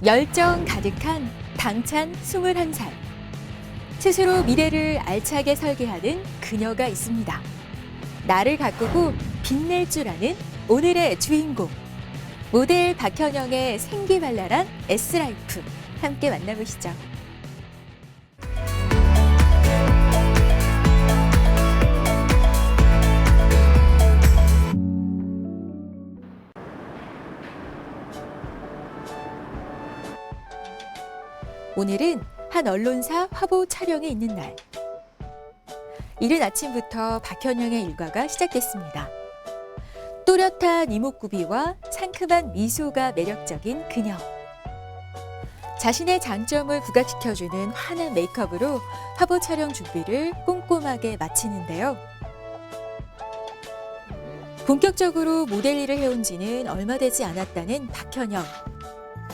열정 가득한 당찬 21살. 스스로 미래를 알차게 설계하는 그녀가 있습니다. 나를 가꾸고 빛낼 줄 아는 오늘의 주인공. 모델 박현영의 생기발랄한 S라이프. 함께 만나보시죠. 오늘은 한 언론사 화보 촬영에 있는 날. 이른 아침부터 박현영의 일과가 시작됐습니다. 또렷한 이목구비와 상큼한 미소가 매력적인 그녀. 자신의 장점을 부각시켜주는 환한 메이크업으로 화보 촬영 준비를 꼼꼼하게 마치는데요. 본격적으로 모델 일을 해온 지는 얼마 되지 않았다는 박현영.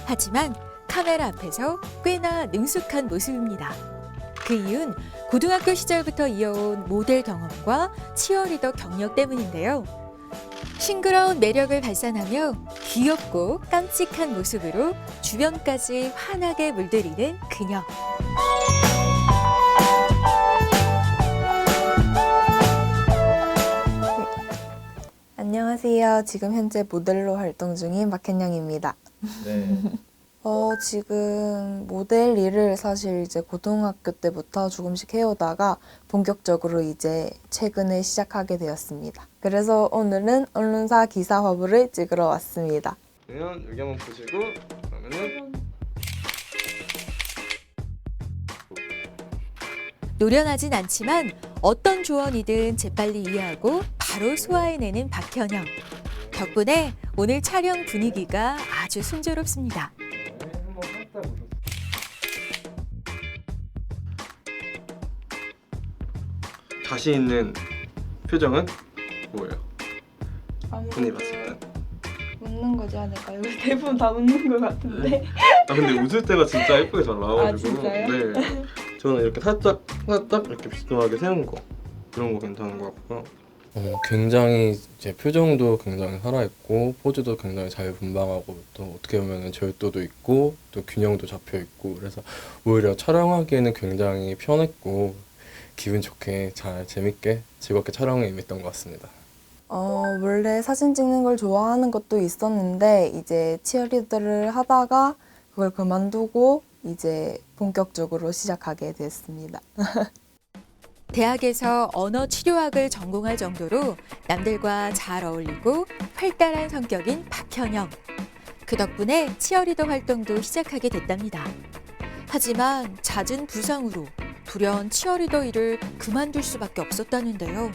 하지만 카메라 앞에서 꽤나 능숙한 모습입니다. 그 이유는 고등학교 시절부터 이어온 모델 경험과 치어리더 경력 때문인데요. 싱그러운 매력을 발산하며 귀엽고 깜찍한 모습으로 주변까지 환하게 물들이는 그녀. 안녕하세요. 지금 현재 모델로 활동 중인 박현영입니다. 네. 지금 모델 일을 사실 이제 고등학교 때부터 조금씩 해오다가 본격적으로 이제 최근에 시작하게 되었습니다. 그래서 오늘은 언론사 기사 화보를 찍으러 왔습니다. 그러면 여기 한번 보시고 그러면은 노련하진 않지만 어떤 조언이든 재빨리 이해하고 바로 소화해내는 박현영. 덕분에 오늘 촬영 분위기가 아주 순조롭습니다. 한번 살짝 웃어주세요. 자신 있는 표정은 뭐예요? 흔히 봤을 때. 웃는 거지 않을까요? 대부분 다 웃는 것 같은데. 아 근데 웃을 때가 진짜 예쁘게 잘 나와가지고. 아, 진짜요? 네. 저는 이렇게 살짝 이렇게 비스듬하게 세운 거 그런 거 괜찮은 것 같고요. 굉장히 제 표정도 굉장히 살아있고 포즈도 굉장히 잘 분방하고 또 어떻게 보면 절도도 있고 또 균형도 잡혀 있고 그래서 오히려 촬영하기에는 굉장히 편했고 기분 좋게 잘 재밌게 즐겁게 촬영에 임했던 것 같습니다. 원래 사진 찍는 걸 좋아하는 것도 있었는데 이제 치어리더를 하다가 그걸 그만두고 이제 본격적으로 시작하게 됐습니다. 대학에서 언어 치료학을 전공할 정도로 남들과 잘 어울리고 활달한 성격인 박현영. 그 덕분에 치어리더 활동도 시작하게 됐답니다. 하지만 잦은 부상으로 불현 치어리더 일을 그만둘 수밖에 없었다는데요.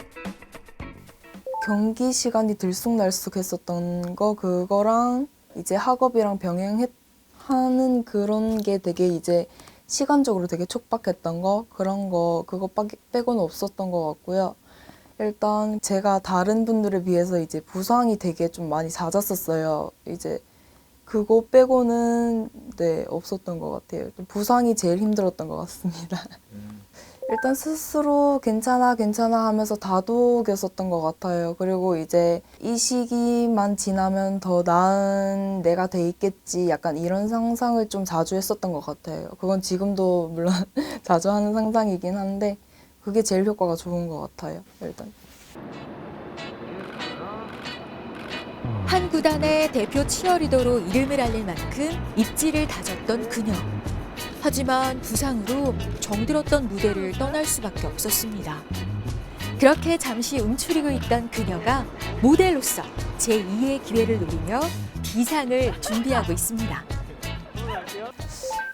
경기 시간이 들쑥날쑥 했었던 거 그거랑 이제 학업이랑 병행하는 그런 게 되게 이제 시간적으로 되게 촉박했던 거 그런 거 그거 빼고는 없었던 것 같고요. 일단 제가 다른 분들에 비해서 이제 부상이 되게 좀 많이 잦았었어요. 이제 그거 빼고는 네 없었던 것 같아요. 부상이 제일 힘들었던 것 같습니다. 일단 스스로 괜찮아 하면서 다독였었던 것 같아요. 그리고 이제 이 시기만 지나면 더 나은 내가 돼 있겠지 약간 이런 상상을 좀 자주 했었던 것 같아요. 그건 지금도 물론 자주 하는 상상이긴 한데 그게 제일 효과가 좋은 것 같아요. 일단. 한 구단의 대표 치어리더로 이름을 알릴 만큼 입지를 다졌던 그녀. 하지만 부상으로 정들었던 무대를 떠날 수밖에 없었습니다. 그렇게 잠시 움츠리고 있던 그녀가 모델로서 제2의 기회를 노리며 비상을 준비하고 있습니다.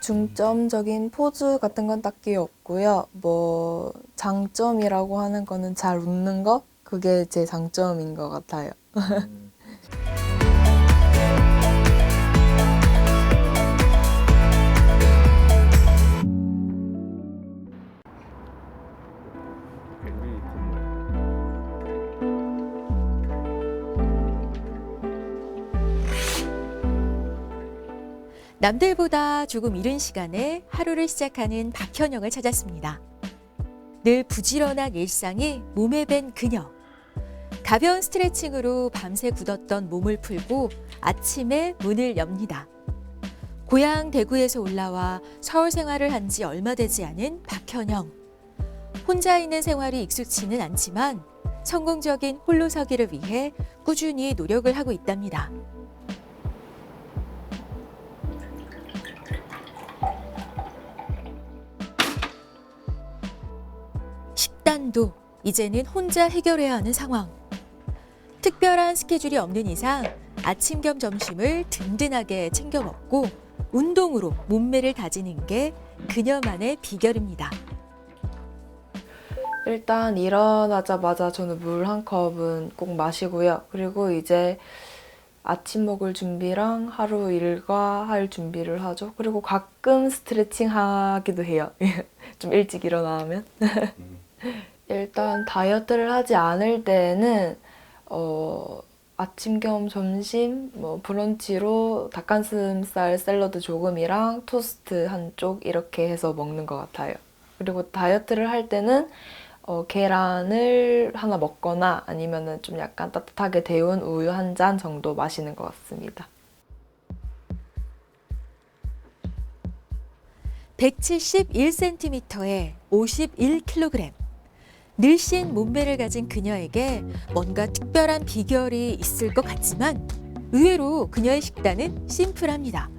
중점적인 포즈 같은 건 딱히 없고요. 뭐 장점이라고 하는 거는 잘 웃는 거? 그게 제 장점인 것 같아요. 남들보다 조금 이른 시간에 하루를 시작하는 박현영을 찾았습니다. 늘 부지런한 일상이 몸에 밴 그녀. 가벼운 스트레칭으로 밤새 굳었던 몸을 풀고 아침에 문을 엽니다. 고향 대구에서 올라와 서울 생활을 한 지 얼마 되지 않은 박현영. 혼자 있는 생활이 익숙치는 않지만 성공적인 홀로서기를 위해 꾸준히 노력을 하고 있답니다. 식단도 이제는 혼자 해결해야 하는 상황. 특별한 스케줄이 없는 이상 아침 겸 점심을 든든하게 챙겨 먹고 운동으로 몸매를 다지는 게 그녀만의 비결입니다. 일단 일어나자마자 저는 물 한 컵은 꼭 마시고요. 그리고 이제 아침 먹을 준비랑 하루 일과할 준비를 하죠. 그리고 가끔 스트레칭 하기도 해요. 좀 일찍 일어나면. 일단 다이어트를 하지 않을 때는 아침 겸 점심, 브런치로 닭가슴살 샐러드 조금이랑 토스트 한쪽 이렇게 해서 먹는 것 같아요. 그리고 다이어트를 할 때는 계란을 하나 먹거나 아니면은 좀 약간 따뜻하게 데운 우유 한 잔 정도 마시는 것 같습니다. 171cm에 51kg. 늘씬 몸매를 가진 그녀에게 뭔가 특별한 비결이 있을 것 같지만 의외로 그녀의 식단은 심플합니다.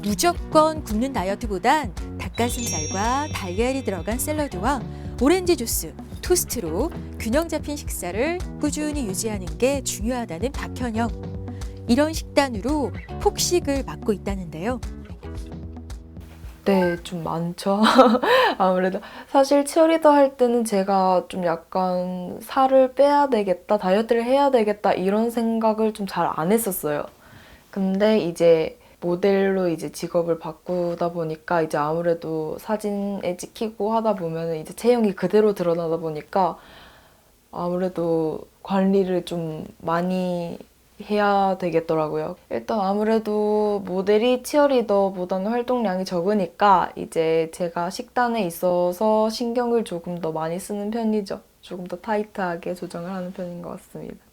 무조건 굶는 다이어트보단 닭가슴살과 달걀이 들어간 샐러드와 오렌지 주스, 토스트로 균형 잡힌 식사를 꾸준히 유지하는 게 중요하다는 박현영. 이런 식단으로 폭식을 막고 있다는데요. 네, 좀 많죠. 아무래도 사실 치어리더 할 때는 제가 좀 약간 살을 빼야 되겠다, 다이어트를 해야 되겠다 이런 생각을 좀 잘 안 했었어요. 근데 이제 모델로 이제 직업을 바꾸다 보니까 이제 아무래도 사진에 찍히고 하다 보면 이제 체형이 그대로 드러나다 보니까 아무래도 관리를 좀 많이 해야 되겠더라고요. 일단 아무래도 모델이 치어리더보다는 활동량이 적으니까 이제 제가 식단에 있어서 신경을 조금 더 많이 쓰는 편이죠. 조금 더 타이트하게 조정을 하는 편인 것 같습니다.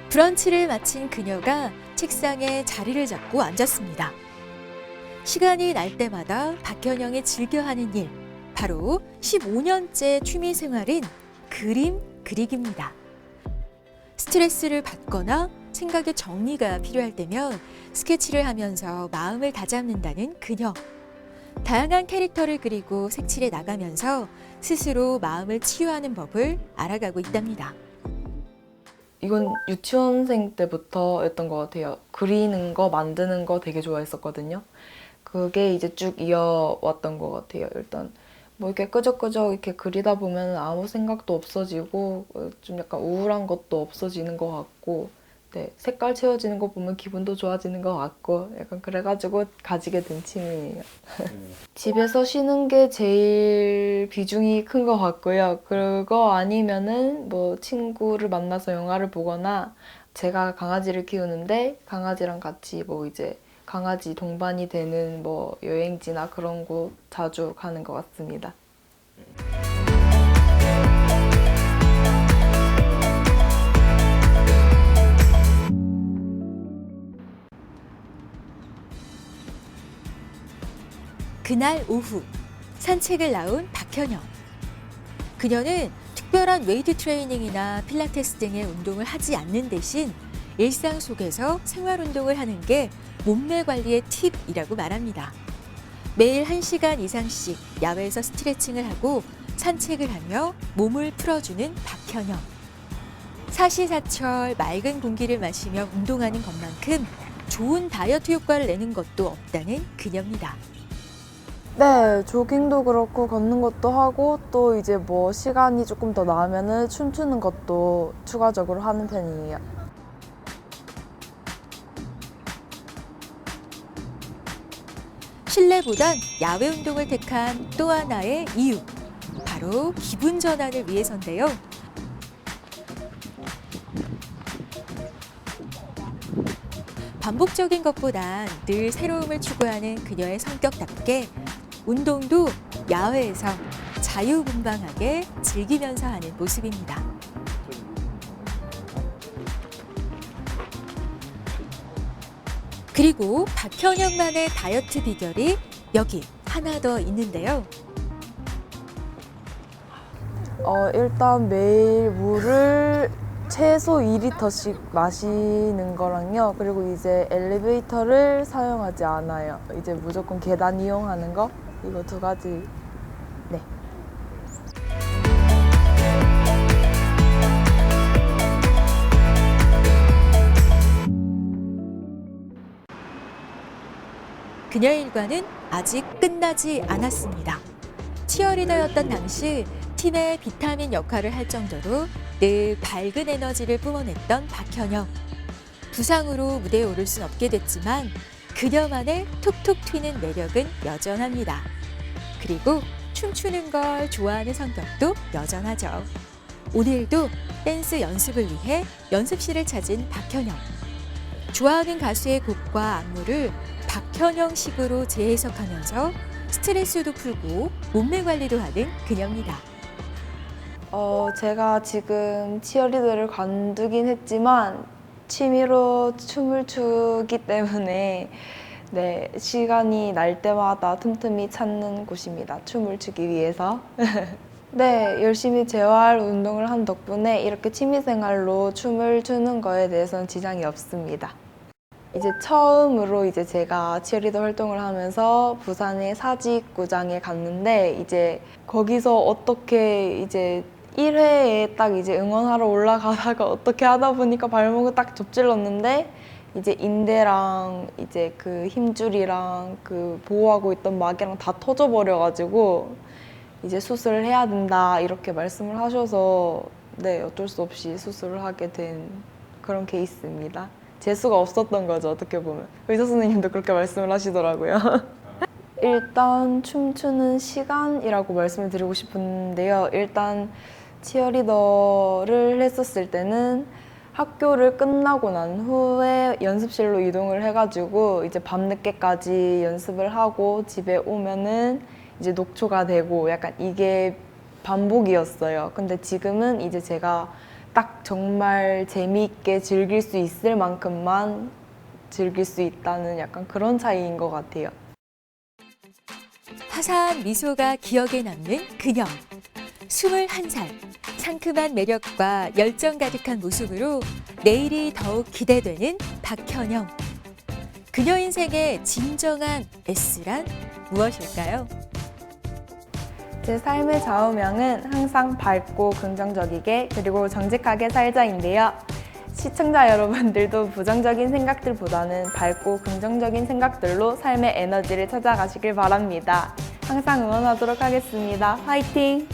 브런치를 마친 그녀가 책상에 자리를 잡고 앉았습니다. 시간이 날 때마다 박현영이 즐겨하는 일, 바로 15년째 취미 생활인 그림 그리기입니다. 스트레스를 받거나 생각의 정리가 필요할 때면 스케치를 하면서 마음을 다잡는다는 그녀. 다양한 캐릭터를 그리고 색칠해 나가면서 스스로 마음을 치유하는 법을 알아가고 있답니다. 이건 유치원생 때부터였던 것 같아요. 그리는 거, 만드는 거 되게 좋아했었거든요. 그게 이제 쭉 이어왔던 것 같아요. 일단 뭐 이렇게 끄적끄적 이렇게 그리다 보면 아무 생각도 없어지고 좀 약간 우울한 것도 없어지는 것 같고, 네, 색깔 채워지는 거 보면 기분도 좋아지는 것 같고 약간 그래가지고 가지게 된 취미예요. 집에서 쉬는 게 제일 비중이 큰 것 같고요. 그거 아니면은 뭐 친구를 만나서 영화를 보거나, 제가 강아지를 키우는데 강아지랑 같이 뭐 이제 강아지 동반이 되는 뭐 여행지나 그런 곳 자주 가는 것 같습니다. 그날 오후 산책을 나온 박현영. 그녀는 특별한 웨이트 트레이닝이나 필라테스 등의 운동을 하지 않는 대신 일상 속에서 생활 운동을 하는 게 몸매 관리의 팁이라고 말합니다. 매일 1시간 이상씩 야외에서 스트레칭을 하고 산책을 하며 몸을 풀어주는 박현영. 사시사철 맑은 공기를 마시며 운동하는 것만큼 좋은 다이어트 효과를 내는 것도 없다는 그녀입니다. 네, 조깅도 그렇고 걷는 것도 하고, 또 이제 뭐 시간이 조금 더 나면은 춤추는 것도 추가적으로 하는 편이에요. 실내보단 야외 운동을 택한 또 하나의 이유, 바로 기분 전환을 위해서인데요. 반복적인 것보단 늘 새로움을 추구하는 그녀의 성격답게 운동도 야외에서 자유분방하게 즐기면서 하는 모습입니다. 그리고 박현영만의 다이어트 비결이 여기 하나 더 있는데요. 일단 매일 물을 최소 2리터씩 마시는 거랑요. 그리고 이제 엘리베이터를 사용하지 않아요. 이제 무조건 계단 이용하는 거. 이거 두 가지. 네. 그녀의 일과는 아직 끝나지 않았습니다. 치어리더였던 당시 팀의 비타민 역할을 할 정도로 늘 밝은 에너지를 뿜어냈던 박현영. 부상으로 무대에 오를 순 없게 됐지만 그녀만의 툭툭 튀는 매력은 여전합니다. 그리고 춤추는 걸 좋아하는 성격도 여전하죠. 오늘도 댄스 연습을 위해 연습실을 찾은 박현영. 좋아하는 가수의 곡과 안무를 박현영식으로 재해석하면서 스트레스도 풀고 몸매 관리도 하는 그녀입니다. 제가 지금 치어리더를 관두긴 했지만 취미로 춤을 추기 때문에 네, 시간이 날 때마다 틈틈이 찾는 곳입니다. 춤을 추기 위해서. 네, 열심히 재활 운동을 한 덕분에 이렇게 취미생활로 춤을 추는 거에 대해서는 지장이 없습니다. 이제 처음으로 이제 제가 치어리더 활동을 하면서 부산의 사직구장에 갔는데 이제 거기서 어떻게 이제 1회에 딱 이제 응원하러 올라가다가 어떻게 하다 보니까 발목을 딱 접질렀는데 이제 인대랑 이제 그 힘줄이랑 그 보호하고 있던 막이랑 다 터져버려가지고 이제 수술을 해야 된다 이렇게 말씀을 하셔서 네, 어쩔 수 없이 수술을 하게 된 그런 케이스입니다. 재수가 없었던 거죠, 어떻게 보면. 의사 선생님도 그렇게 말씀을 하시더라고요. 일단 춤추는 시간이라고 말씀을 드리고 싶은데요. 일단 치어리더를 했었을 때는 학교를 끝나고 난 후에 연습실로 이동을 해가지고 이제 밤늦게까지 연습을 하고 집에 오면은 이제 녹초가 되고 약간 이게 반복이었어요. 근데 지금은 이제 제가 딱 정말 재미있게 즐길 수 있을 만큼만 즐길 수 있다는 약간 그런 차이인 것 같아요. 화사한 미소가 기억에 남는 그녀. 21살, 상큼한 매력과 열정 가득한 모습으로 내일이 더욱 기대되는 박현영. 그녀 인생의 진정한 S란 무엇일까요? 제 삶의 좌우명은 항상 밝고 긍정적이게 그리고 정직하게 살자인데요. 시청자 여러분들도 부정적인 생각들보다는 밝고 긍정적인 생각들로 삶의 에너지를 찾아가시길 바랍니다. 항상 응원하도록 하겠습니다. 화이팅!